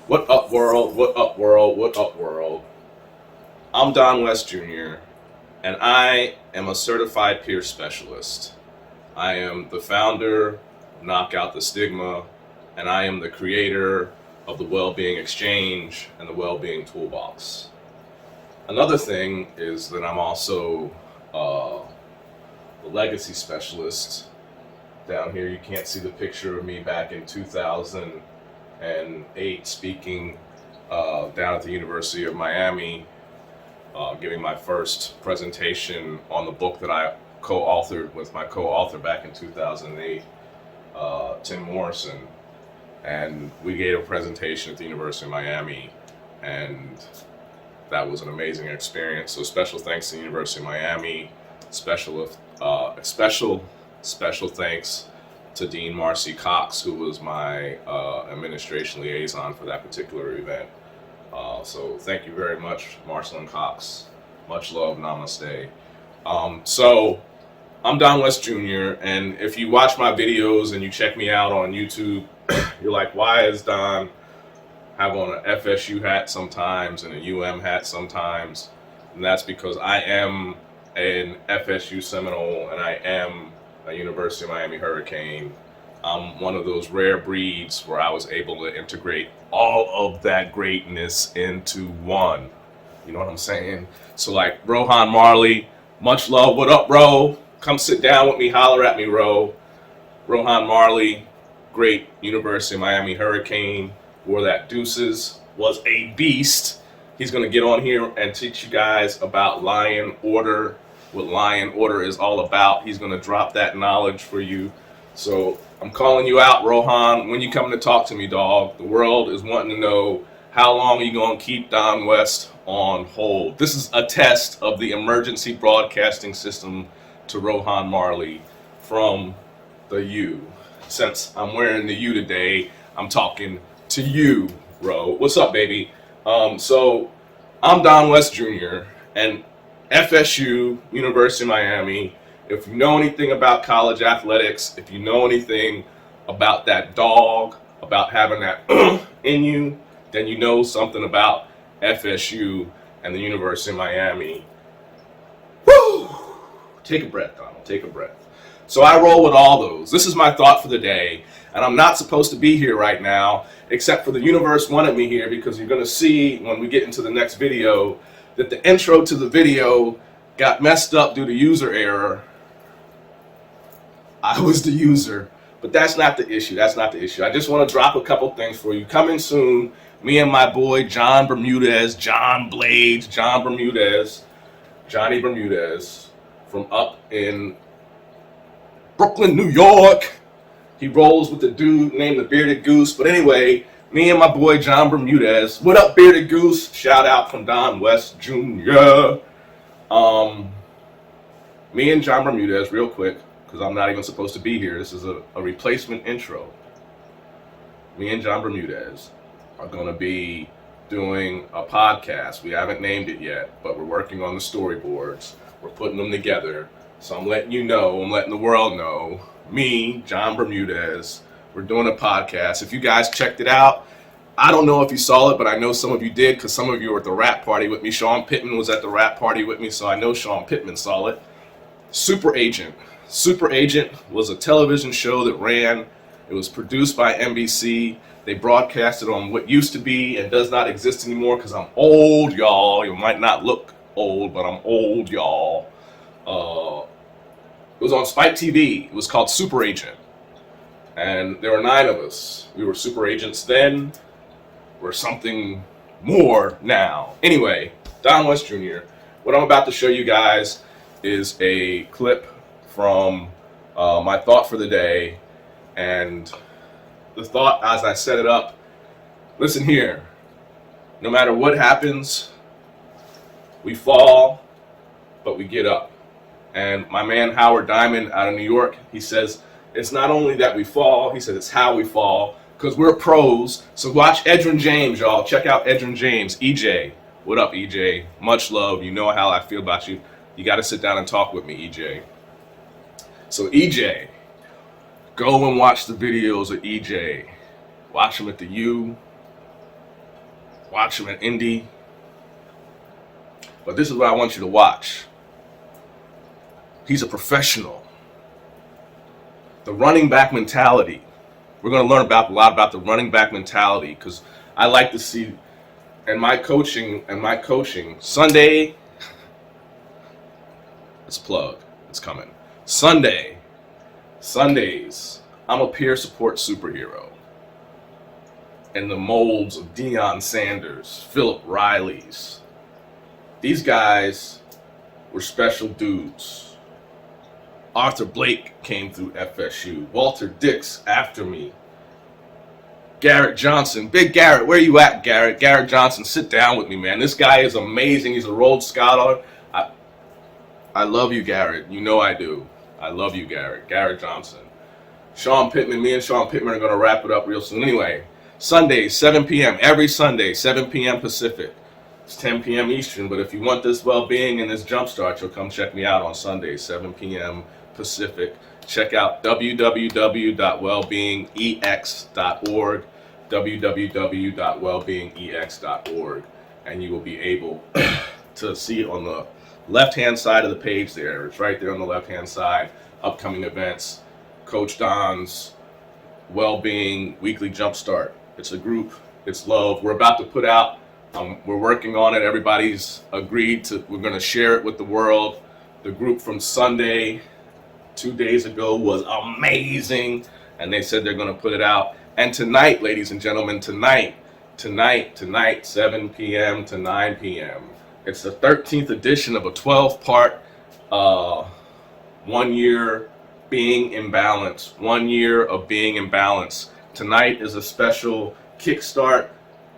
What up, world? What up, world? What up, world? I'm Don West Jr., and I am a certified peer specialist. I am the founder of Knock Out the Stigma, and I am the creator of the Wellbeing Exchange and the Wellbeing Toolbox. Another thing is that I'm also the legacy specialist. Down here, you can't see the picture of me back in 2008 speaking down at the University of Miami, giving my first presentation on the book that I co-authored with my co-author back in 2008, Tim Morrison. And we gave a presentation at the University of Miami, and that was an amazing experience. So special thanks to the University of Miami. Special thanks to Dean Marcy Cox, who was my administration liaison for that particular event. So thank you very much, Marcelin Cox. Much love, namaste. So I'm Don West Jr., and if you watch my videos and you check me out on YouTube, you're like, why is Don have on an FSU hat sometimes and a UM hat sometimes? And that's because I am an FSU Seminole and I am a University of Miami Hurricane. I'm one of those rare breeds where I was able to integrate all of that greatness into one. You know what I'm saying? So like Rohan Marley, much love. What up, bro? Come sit down with me, holler at me, Ro. Rohan Marley, great University of Miami Hurricane, wore that deuces, was a beast. He's gonna get on here and teach you guys about Lion Order, what Lion Order is all about. He's gonna drop that knowledge for you. So I'm calling you out, Rohan. When you coming to talk to me, dog? The world is wanting to know, how long are you gonna keep Don West on hold? This is a test of the emergency broadcasting system to Rohan Marley from the U. Since I'm wearing the U today, I'm talking to you, bro. What's up, baby? So I'm Don West Jr. and FSU, University of Miami. If you know anything about college athletics, if you know anything about that dog, about having that in you, then you know something about FSU and the University of Miami. Woo! Take a breath, Donald. Take a breath. So I roll with all those. This is my thought for the day, and I'm not supposed to be here right now, except for the universe wanted me here, because you're going to see when we get into the next video that the intro to the video got messed up due to user error. I was the user, but that's not the issue. That's not the issue. I just want to drop a couple things for you. Coming soon, me and my boy John Bermudez, John Blades, John Bermudez, Johnny Bermudez, from up in Brooklyn, New York. He rolls with the dude named the Bearded Goose. But anyway, me and my boy John Bermudez. What up, Bearded Goose? Shout out from Don West Jr. Me and John Bermudez, real quick, because I'm not even supposed to be here. This is a replacement intro. Me and John Bermudez are going to be doing a podcast. We haven't named it yet, but we're working on the storyboards. We're putting them together. So I'm letting you know, I'm letting the world know, me, John Bermudez, we're doing a podcast. If you guys checked it out, I don't know if you saw it, but I know some of you did, because some of you were at the rap party with me. Sean Pittman was at the rap party with me, so I know Sean Pittman saw it. Super Agent. Super Agent was a television show that ran. It was produced by NBC. They broadcast it on what used to be and does not exist anymore, because I'm old, y'all. You might not look old, but I'm old, y'all. It was on Spike TV. It was called Super Agent. And there were 9 of us. We were super agents then. We're something more now. Anyway, Don West Jr. What I'm about to show you guys is a clip from my thought for the day. And the thought, as I set it up, listen here. No matter what happens, we fall, but we get up. And my man Howard Diamond out of New York, he says, it's not only that we fall, he said it's how we fall, because we're pros. So watch Edgerrin James, y'all. Check out Edgerrin James. EJ. What up, EJ? Much love. You know how I feel about you. You got to sit down and talk with me, EJ. So EJ, go and watch the videos of EJ. Watch him at the U. Watch him at Indy. But this is what I want you to watch. He's a professional. The running back mentality. We're going to learn a lot about the running back mentality, because I like to see in my coaching Sunday, it's plug, it's coming. Sundays, I'm a peer support superhero in the molds of Deion Sanders, Philip Riley's. These guys were special dudes. Arthur Blake came through FSU. Walter Dix after me. Garrett Johnson. Big Garrett, where you at, Garrett? Garrett Johnson, sit down with me, man. This guy is amazing. He's a Rhodes Scholar. I love you, Garrett. You know I do. I love you, Garrett. Garrett Johnson. Sean Pittman. Me and Sean Pittman are going to wrap it up real soon. Anyway, Sundays, 7 p.m. Every Sunday, 7 p.m. Pacific. It's 10 p.m. Eastern, but if you want this well-being and this jumpstart, you'll come check me out on Sunday, 7 p.m. Pacific. Check out www.wellbeingex.org, www.wellbeingex.org, and you will be able to see on the left-hand side of the page there. It's right there on the left-hand side. Upcoming events, Coach Don's Wellbeing Weekly Jumpstart. It's a group. It's love. We're about to put out. We're working on it. Everybody's agreed to. We're going to share it with the world. The group from Sunday, 2 days ago, was amazing, and they said they're going to put it out. And tonight, ladies and gentlemen, tonight, 7 p.m. to 9 p.m. It's the 13th edition of a 12-part 1 year being in balance. 1 year of being in balance. Tonight is a special kickstart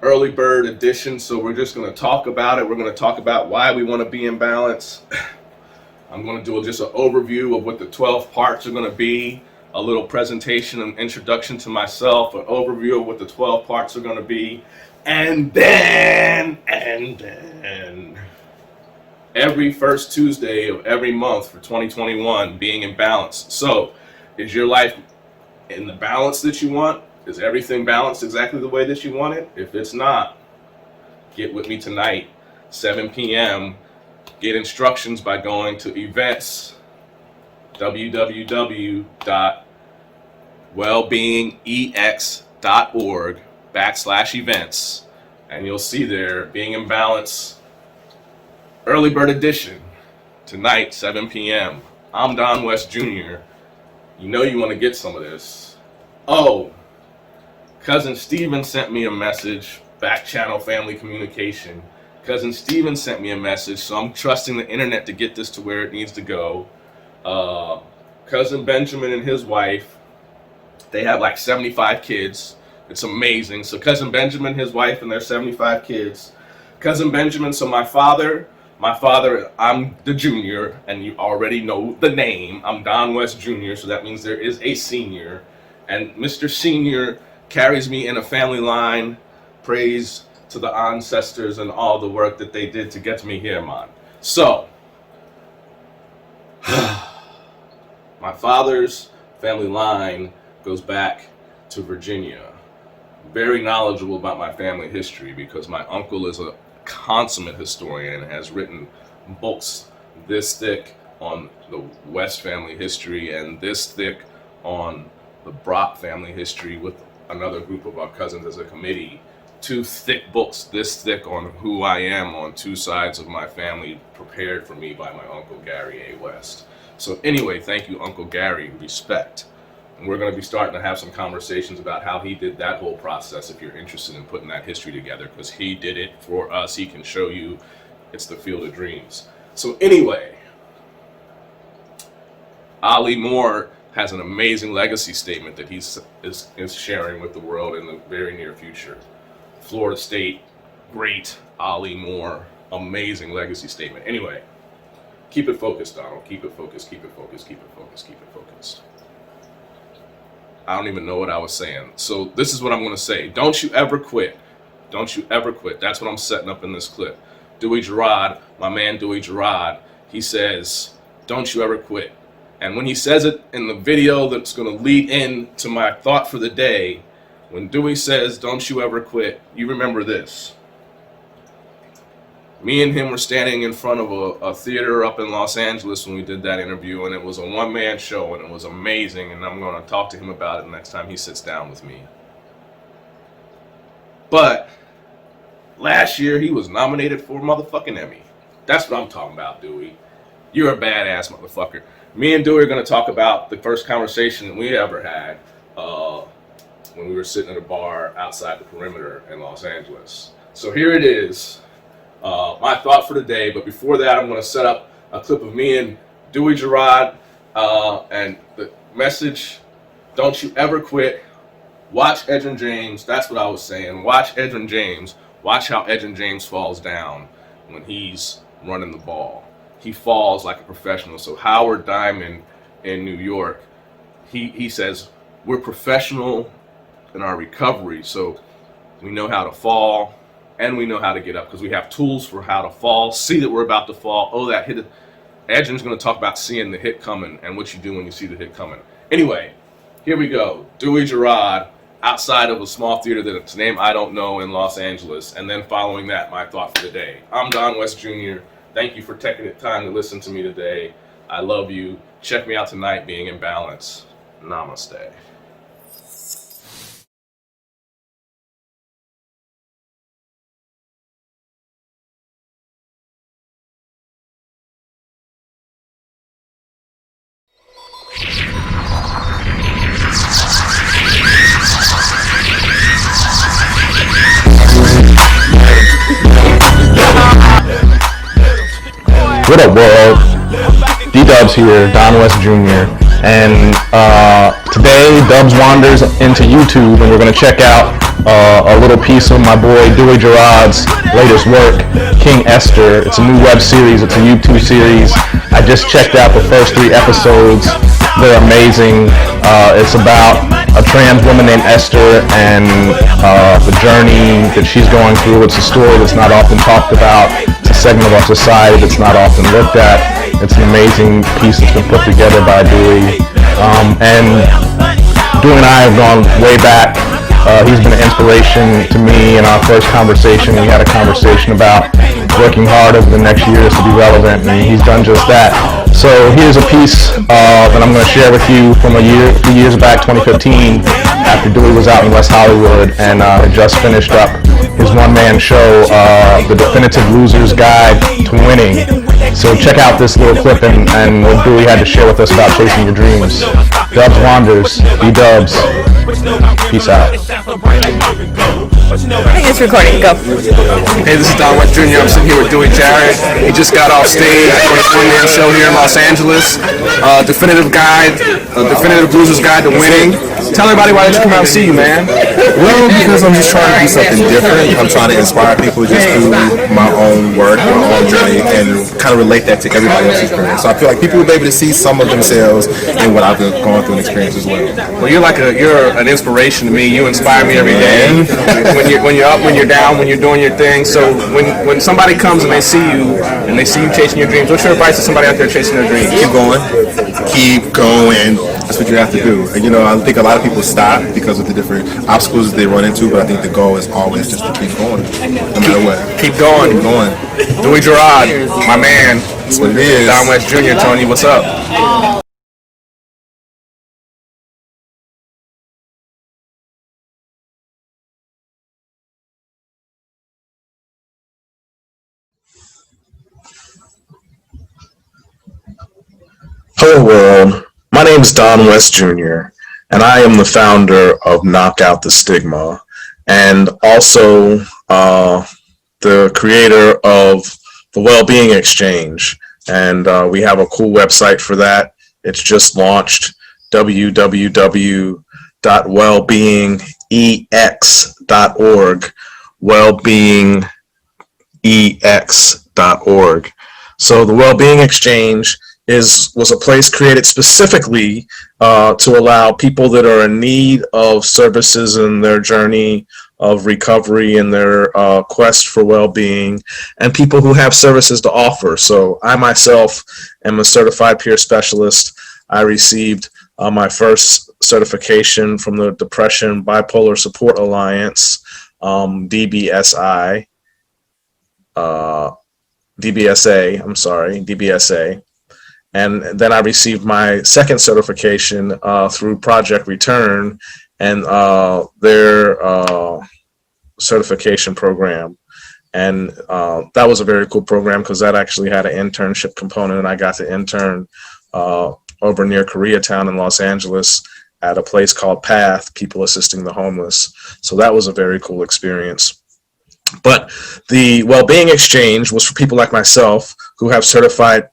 early bird edition, so we're just going to talk about it. We're going to talk about why we want to be in balance. I'm going to do just an overview of what the 12 parts are going to be, a little presentation and introduction to myself, an overview of what the 12 parts are going to be, and then every first Tuesday of every month for 2021, being in balance. So, is your life in the balance that you want? Is everything balanced exactly the way that you want it? If it's not, get with me tonight, 7 p.m. Get instructions by going to events, www.wellbeingex.org/events, and you'll see there, Being in Balance, Early Bird Edition, tonight, 7 p.m. I'm Don West Jr. You know you want to get some of this. Oh, Cousin Steven sent me a message, back channel family communication. Cousin Steven sent me a message, so I'm trusting the internet to get this to where it needs to go. Cousin Benjamin and his wife, they have like 75 kids. It's amazing. So Cousin Benjamin, his wife, and their 75 kids. Cousin Benjamin, so my father, I'm the junior, and you already know the name. I'm Don West Jr., so that means there is a senior. And Mr. Senior carries me in a family line. Praise to the ancestors and all the work that they did to get me here, man. So, my father's family line goes back to Virginia. Very knowledgeable about my family history because my uncle is a consummate historian and has written books this thick on the West family history and this thick on the Brock family history with another group of our cousins as a committee. 2 thick books this thick on who I am on 2 sides of my family, prepared for me by my Uncle Gary A. West. So anyway, thank you, Uncle Gary. Respect. And we're going to be starting to have some conversations about how he did that whole process if you're interested in putting that history together, because he did it for us. He can show you. It's the field of dreams. So anyway, Ali Moore has an amazing legacy statement that he is sharing with the world in the very near future. Florida State, great Ali Moore, amazing legacy statement. Anyway, keep it focused, Donald. Keep it focused, keep it focused, keep it focused, keep it focused. I don't even know what I was saying. So this is what I'm going to say. Don't you ever quit. Don't you ever quit. That's what I'm setting up in this clip. Dewey Gerard, my man Dewey Gerard, he says, don't you ever quit. And when he says it in the video that's going to lead in to my thought for the day, when Dewey says, don't you ever quit, you remember this. Me and him were standing in front of a theater up in Los Angeles when we did that interview, and it was a one-man show, and it was amazing, and I'm going to talk to him about it next time he sits down with me. But last year, he was nominated for a motherfucking Emmy. That's what I'm talking about, Dewey. You're a badass motherfucker. Me and Dewey are going to talk about the first conversation we ever had when we were sitting at a bar outside the perimeter in Los Angeles. So here it is. My thought for the day, but before that, I'm going to set up a clip of me and Dewey Gerard, and the message: don't you ever quit. Watch Edgerrin James. That's what I was saying. Watch Edgerrin James. Watch how Edgerrin James falls down when he's running the ball. He falls like a professional. So Howard Diamond in New York, he says, we're professional in our recovery, so we know how to fall and we know how to get up because we have tools for how to fall, see that we're about to fall. Oh, that hit. Edgerrin's going to talk about seeing the hit coming and what you do when you see the hit coming. Anyway, here we go. Dewey Gerard outside of a small theater that's name I don't know in Los Angeles, and then following that, my thought for the day. I'm Don West Jr. Thank you for taking the time to listen to me today. I love you. Check me out tonight, Being in Balance. Namaste. What up, world? D-Dubs here, Don West Jr. And today, Dubs wanders into YouTube, and we're going to check out a little piece of my boy Dewey Gerard's latest work, King Ester. It's a new web series. It's a YouTube series. I just checked out the first 3 episodes. They're amazing. It's about a trans woman named Esther and the journey that she's going through. It's a story that's not often talked about. It's a segment of our society that's not often looked at. It's an amazing piece that's been put together by Dewey. And Dewey and I have gone way back. He's been an inspiration to me. In our first conversation, we had a conversation about working hard over the next years to be relevant, and he's done just that. So here's a piece that I'm going to share with you from a few years back, 2015, after Dewey was out in West Hollywood and had just finished up his one-man show, The Definitive Loser's Guide to Winning. So check out this little clip and what Dewey had to share with us about chasing your dreams. Dubs Wanders, D-Dubs. Peace out. I think it's recording. Go. Hey, this is Don West Jr. I'm sitting here with Dewey Jarrett. He just got off stage for his one-man show here in Los Angeles. Definitive Loser's Guide to Winning. Tell everybody why did you come out and see you, man? Well, because I'm just trying to do something different. I'm trying to inspire people just through my own work, my own journey, and kind of relate that to everybody else's experience. So I feel like people will be able to see some of themselves in what I've been going through and experienced as well. Well, you're an inspiration to me. You inspire me every day. When you're up, when you're down, when you're doing your thing. So when somebody comes and they see you chasing your dreams, what's your advice to somebody out there chasing their dreams? Keep going. Keep going. That's what you have to do. And I think a lot of people stop because of the different obstacles that they run into, but I think the goal is always just to keep going, no matter what. Keep going. Keep going. Dewey Gerard, my man. That's what it is. Don West Jr. Tony, what's up? Hello, world. My name is Don West Jr., and I am the founder of Knock Out the Stigma, and also the creator of the Wellbeing Exchange. And we have a cool website for that. It's just launched, www.wellbeingex.org, wellbeingex.org. So the Wellbeing Exchange was a place created specifically to allow people that are in need of services in their journey of recovery and their quest for well-being, and people who have services to offer. So I myself am a certified peer specialist. I received my first certification from the Depression Bipolar Support Alliance, DBSI, DBSA. I'm sorry, DBSA. And then I received my second certification through Project Return and their certification program. And that was a very cool program because that actually had an internship component, and I got to intern over near Koreatown in Los Angeles at a place called PATH, People Assisting the Homeless. So that was a very cool experience. But the well-being exchange was for people like myself who have certified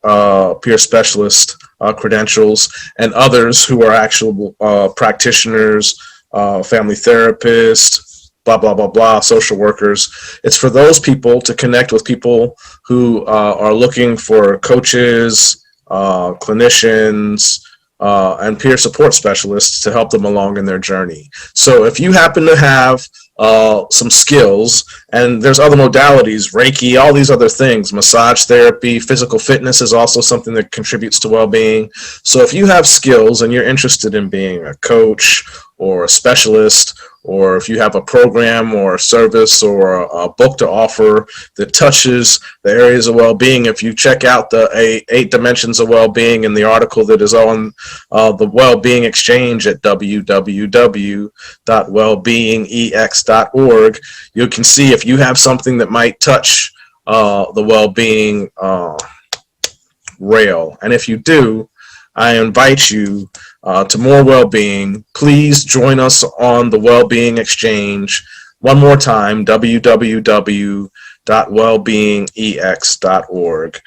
peer specialist credentials and others who are actual practitioners, family therapists, blah, blah, blah, blah, social workers. It's for those people to connect with people who are looking for coaches, clinicians, and peer support specialists to help them along in their journey. So if you happen to have some skills, and there's other modalities, Reiki, all these other things, massage therapy, physical fitness is also something that contributes to well-being. So if you have skills and you're interested in being a coach or a specialist, or if you have a program or a service or a book to offer that touches the areas of well-being, if you check out the 8 dimensions of well-being in the article that is on the Well-Being Exchange at www.wellbeingex.org, you can see if you have something that might touch the well-being rail. And if you do, I invite you to more well-being. Please join us on the Well-Being Exchange. One more time, www.wellbeingex.org.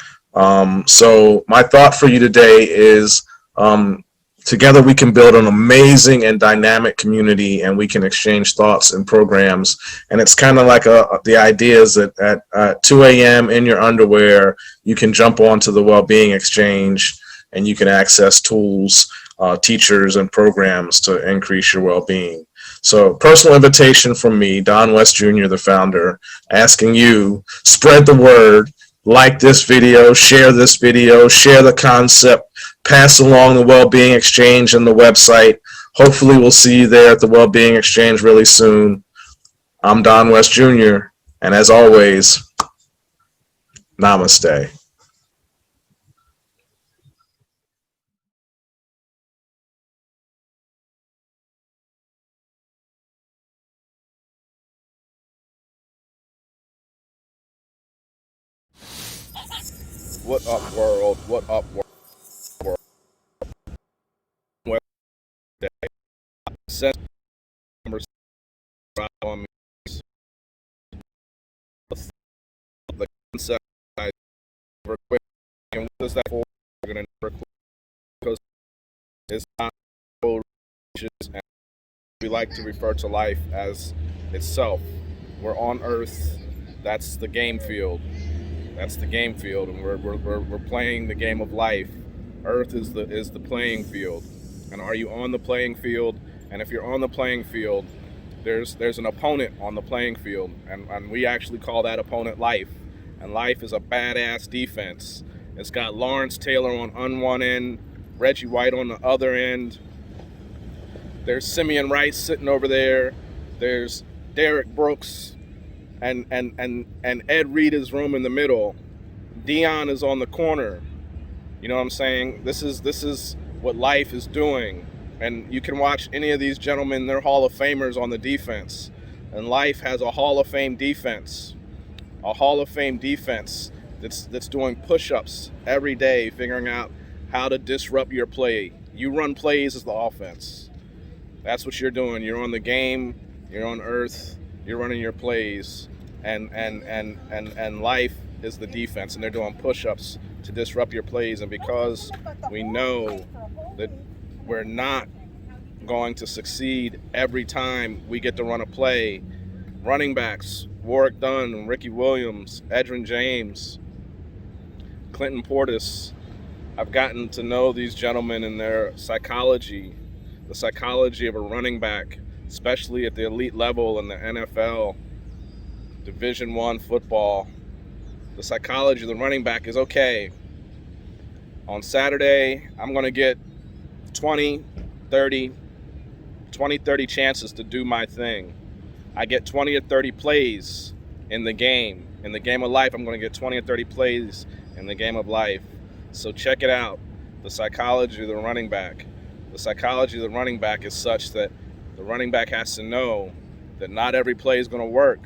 So my thought for you today is together we can build an amazing and dynamic community, and we can exchange thoughts and programs. And it's kind of like the idea is that at 2 a.m. in your underwear, you can jump onto the Well-Being Exchange and you can access tools, teachers, and programs to increase your well-being. So personal invitation from me, Don West Jr., the founder, asking you, spread the word, like this video, share the concept, pass along the Well-Being Exchange and the website. Hopefully we'll see you there at the Well-Being Exchange really soon. I'm Don West Jr., and as always, namaste. What up, world? What up, world? Well, set number on me. The concept we're quick, and what is that for? We're gonna never quit because it's not and we like to refer to life as itself. We're on Earth. That's the game field. That's the game field, and we're playing the game of life. Earth is the playing field, and are you on the playing field? And if you're on the playing field, there's an opponent on the playing field, and we actually call that opponent life. And life is a badass defense. It's got Lawrence Taylor on one end, Reggie White on the other end. There's Simeon Rice sitting over there. There's Derek Brooks. And Ed Reed is roaming the middle. Dion is on the corner. You know what I'm saying? This is what life is doing. And you can watch any of these gentlemen, they're Hall of Famers on the defense. And life has a Hall of Fame defense. A Hall of Fame defense that's doing push-ups every day, figuring out how to disrupt your play. You run plays as the offense. That's what you're doing. You're on the game, you're on Earth. You're running your plays, and life is the defense, and they're doing push-ups to disrupt your plays. And because we know that we're not going to succeed every time we get to run a play, running backs, Warwick Dunn, Ricky Williams, Edgerrin James, Clinton Portis, I've gotten to know these gentlemen and their psychology, the psychology of a running back, especially at the elite level in the NFL, Division I football. The psychology of the running back is, okay, on Saturday, I'm going to get 20, 30 chances to do my thing. I get 20 or 30 plays in the game. In the game of life, I'm going to get 20 or 30 plays in the game of life. So check it out. The psychology of the running back. The psychology of the running back is such that the running back has to know that not every play is going to work.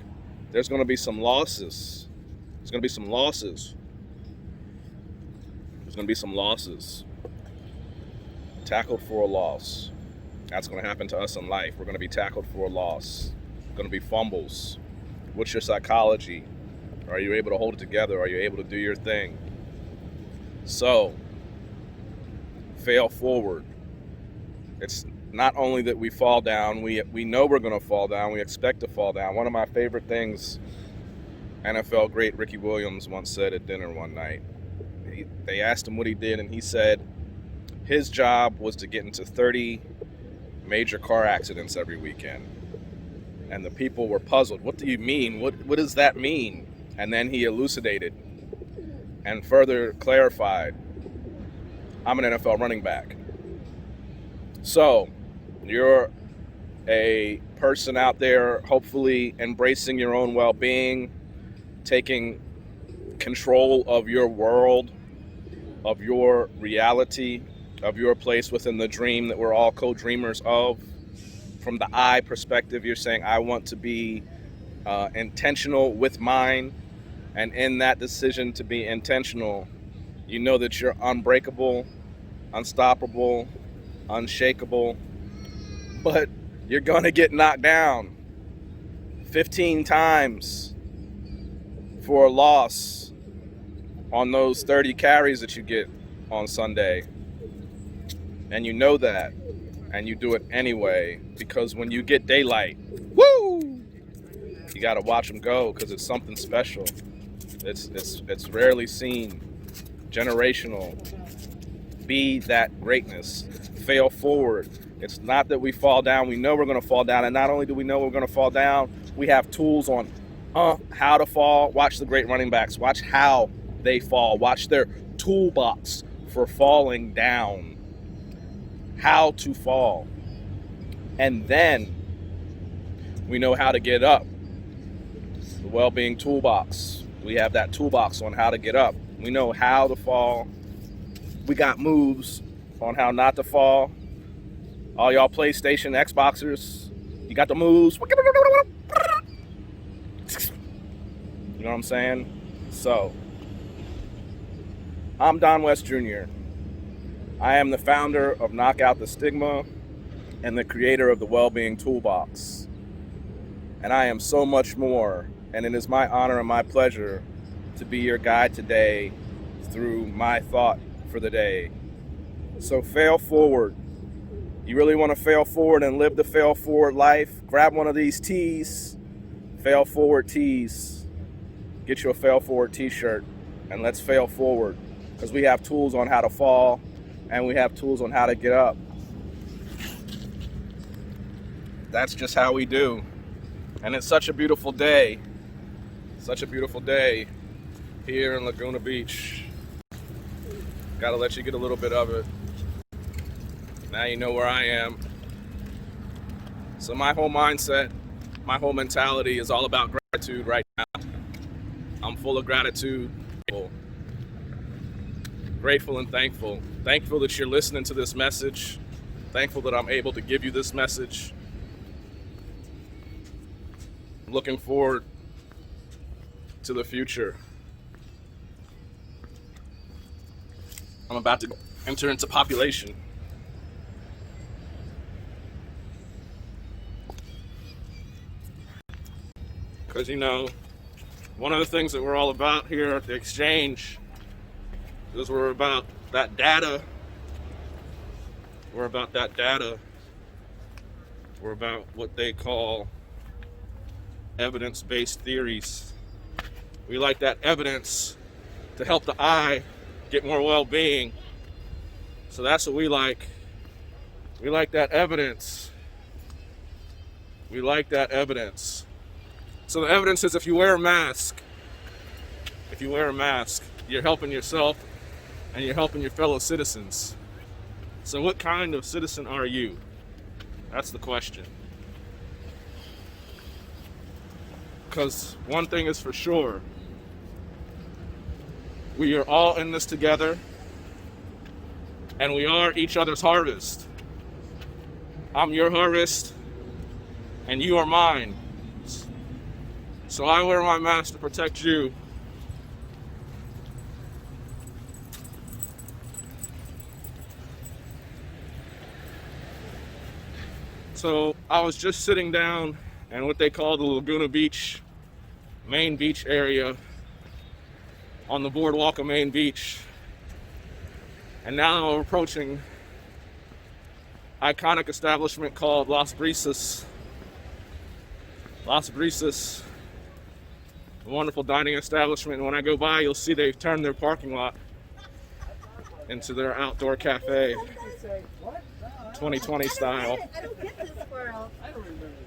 There's going to be some losses. There's going to be some losses. There's going to be some losses. Tackled for a loss. That's going to happen to us in life. We're going to be tackled for a loss. Going to be fumbles. What's your psychology? Are you able to hold it together? Are you able to do your thing? So, fail forward. It's not only that we fall down, we know we're going to fall down, we expect to fall down. One of my favorite things, NFL great Ricky Williams once said at dinner one night. They asked him what he did, and he said his job was to get into 30 major car accidents every weekend. And the people were puzzled. What do you mean? What does that mean? And then he elucidated and further clarified, I'm an NFL running back. So, you're a person out there hopefully embracing your own well-being, taking control of your world, of your reality, of your place within the dream that we're all co-dreamers of. From the I perspective, you're saying, I want to be intentional with mine. And in that decision to be intentional, you know that you're unbreakable, unstoppable, unshakable, but you're going to get knocked down 15 times for a loss on those 30 carries that you get on Sunday. And you know that, and you do it anyway, because when you get daylight, woo, you got to watch them go, because it's something special. It's rarely seen, generational. Be that greatness. Fail forward. It's not that we fall down. We know we're going to fall down. And not only do we know we're going to fall down, we have tools on how to fall. Watch the great running backs. Watch how they fall. Watch their toolbox for falling down. How to fall. And then we know how to get up. The well-being toolbox. We have that toolbox on how to get up. We know how to fall. We got moves on how not to fall. All y'all PlayStation, Xboxers, you got the moves. You know what I'm saying? So, I'm Don West Jr. I am the founder of Knock Out the Stigma and the creator of the Wellbeing Toolbox. And I am so much more. And it is my honor and my pleasure to be your guide today through my thought for the day. So fail forward. You really want to fail forward and live the fail forward life? Grab one of these tees, fail forward tees. Get you a fail forward t-shirt and let's fail forward, because we have tools on how to fall and we have tools on how to get up. That's just how we do. And it's such a beautiful day. Such a beautiful day here in Laguna Beach. Gotta let you get a little bit of it. Now you know where I am. So my whole mindset, my whole mentality is all about gratitude right now. I'm full of gratitude. Grateful and thankful. Thankful that you're listening to this message. Thankful that I'm able to give you this message. Looking forward to the future. I'm about to enter into population. Because, you know, one of the things that we're all about here at the exchange is we're about that data. We're about that data. We're about what they call evidence-based theories. We like that evidence to help the I get more well-being. So that's what we like. We like that evidence. We like that evidence. So the evidence is if you wear a mask, you're helping yourself and you're helping your fellow citizens. So what kind of citizen are you? That's the question. Because one thing is for sure, We are all in this together, and we are each other's harvest. I'm your harvest, and you are mine. So I wear my mask to protect you. So I was just sitting down in what they call the Laguna Beach, main beach area, on the boardwalk of Main Beach. And now I'm approaching iconic establishment called Las Brisas. Las Brisas, a wonderful dining establishment. And when I go by, you'll see they've turned their parking lot into their outdoor cafe, 2020 style.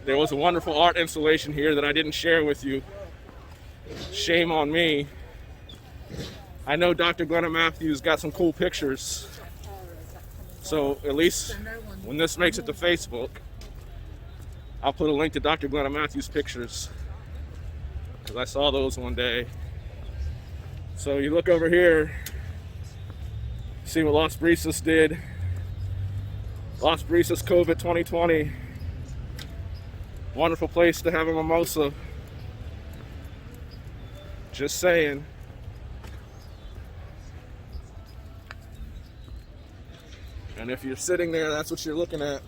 There was a wonderful art installation here that I didn't share with you. Shame on me. I know Dr. Glenna Matthews got some cool pictures. So at least when this makes it to Facebook, I'll put a link to Dr. Glenna Matthews' pictures, because I saw those one day. So you look over here, see what Las Brisas did. Las Brisas COVID 2020. Wonderful place to have a mimosa. Just saying. And if you're sitting there, that's what you're looking at.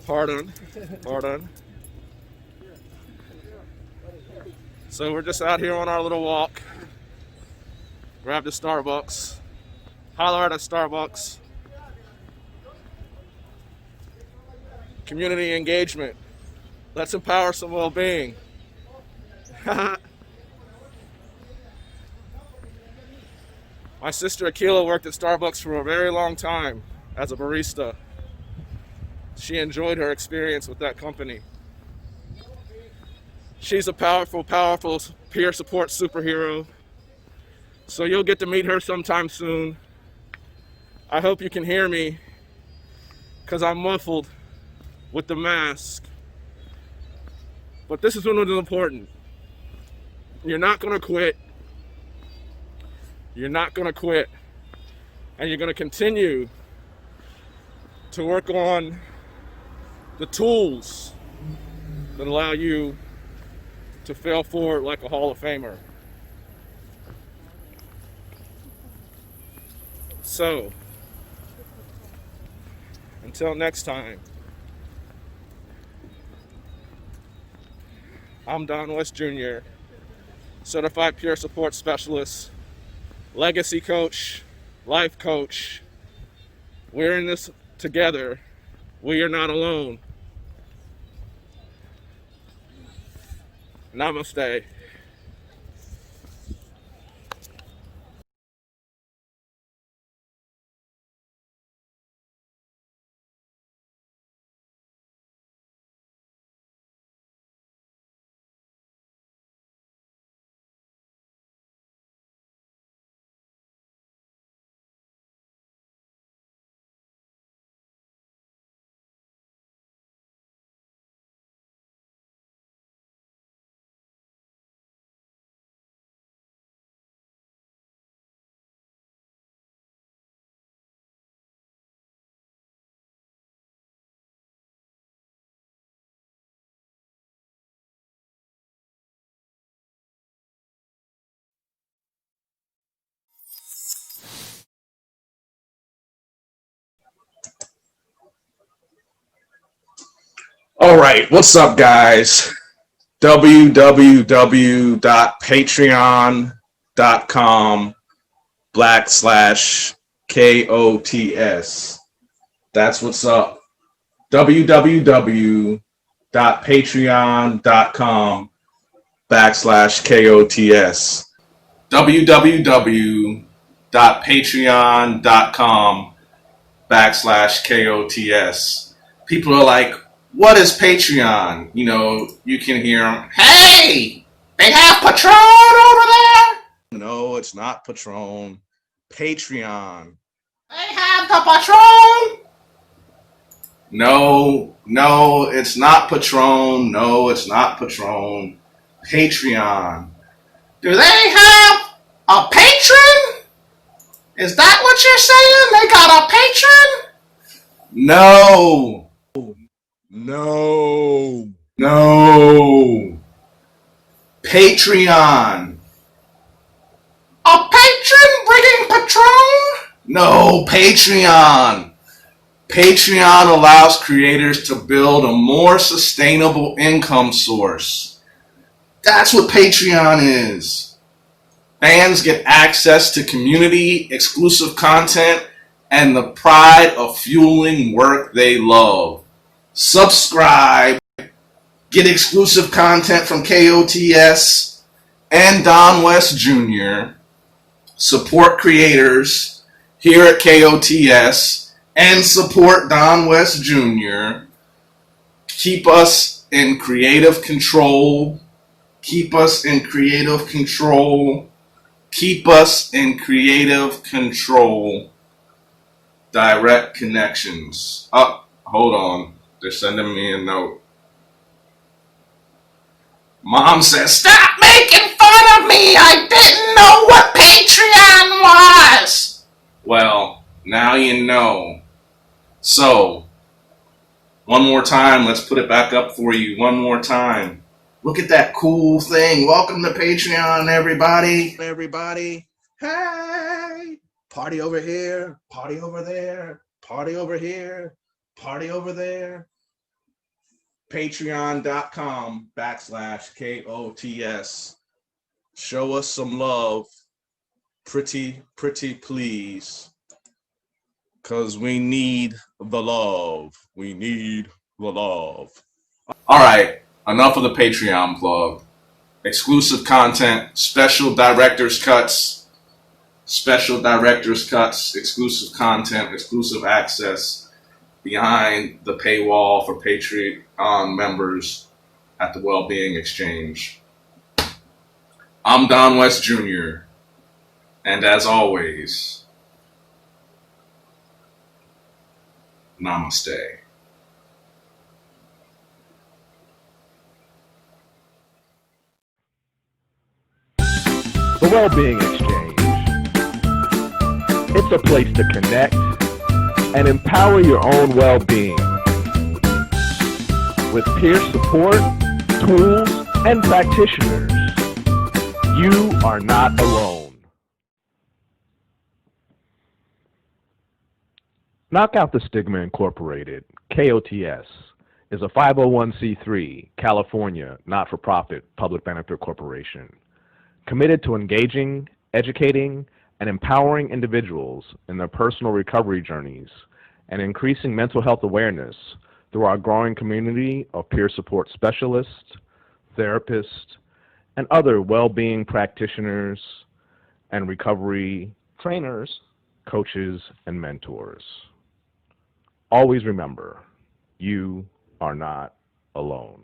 Pardon. So we're just out here on our little walk. Grabbed a Starbucks. Holler at a Starbucks. Community engagement. Let's empower some well-being. My sister Akila worked at Starbucks for a very long time as a barista. She enjoyed her experience with that company. She's a powerful peer support superhero. So you'll get to meet her sometime soon. I hope you can hear me, because I'm muffled with the mask. But this is what is important. You're not going to quit. You're not going to quit. And you're going to continue to work on the tools that allow you to fail forward like a Hall of Famer. So, until next time, I'm Don West Jr., Certified Peer Support Specialist, Legacy Coach, Life Coach. We're in this together. We are not alone. Namaste. All right, what's up, guys? www.patreon.com/K.O.T.S. That's what's up. www.patreon.com/K.O.T.S. www.patreon.com/K.O.T.S. People are like, what is Patreon? You know, you can hear them, hey, they have Patron over there. No, it's not Patron. Patreon. They have the Patron. No, it's not Patron. No, it's not Patron. Patreon. Do they have a patron? Is that what you're saying? They got a patron? No. Patreon. A patron bringing Patron? No, Patreon. Patreon allows creators to build a more sustainable income source. That's what Patreon is. Fans get access to community exclusive content and the pride of fueling work they love. Subscribe, get exclusive content from K.O.T.S and Don West Jr., support creators here at K.O.T.S and support Don West Jr. Keep us in creative control. Keep us in creative control. Keep us in creative control. Direct connections. Oh, hold on. They're sending me a note. Mom says, Stop making fun of me! I didn't know what Patreon was! well, now you know. So, one more time, let's put it back up for you. One more time. Look at that cool thing. Welcome to Patreon, everybody. Everybody. Hey. Party over here. Party over there. Party over here. Party over there. Patreon.com/KOTS. Show us some love. Pretty please. Because we need the love. We need the love. All right. Enough of the Patreon plug. Exclusive content, special director's cuts, exclusive content, exclusive access behind the paywall for Patreon members at the Wellbeing Exchange. I'm Don West Jr., and as always, namaste. The Wellbeing Exchange. It's a place to connect and empower your own well-being with peer support, tools, and practitioners. You are not alone. Knock Out the Stigma Incorporated, KOTS, is a 501c3 California not-for-profit public benefit corporation committed to engaging, educating, and empowering individuals in their personal recovery journeys and increasing mental health awareness through our growing community of peer support specialists, therapists, and other well-being practitioners and recovery trainers, coaches, and mentors. Always remember, you are not alone.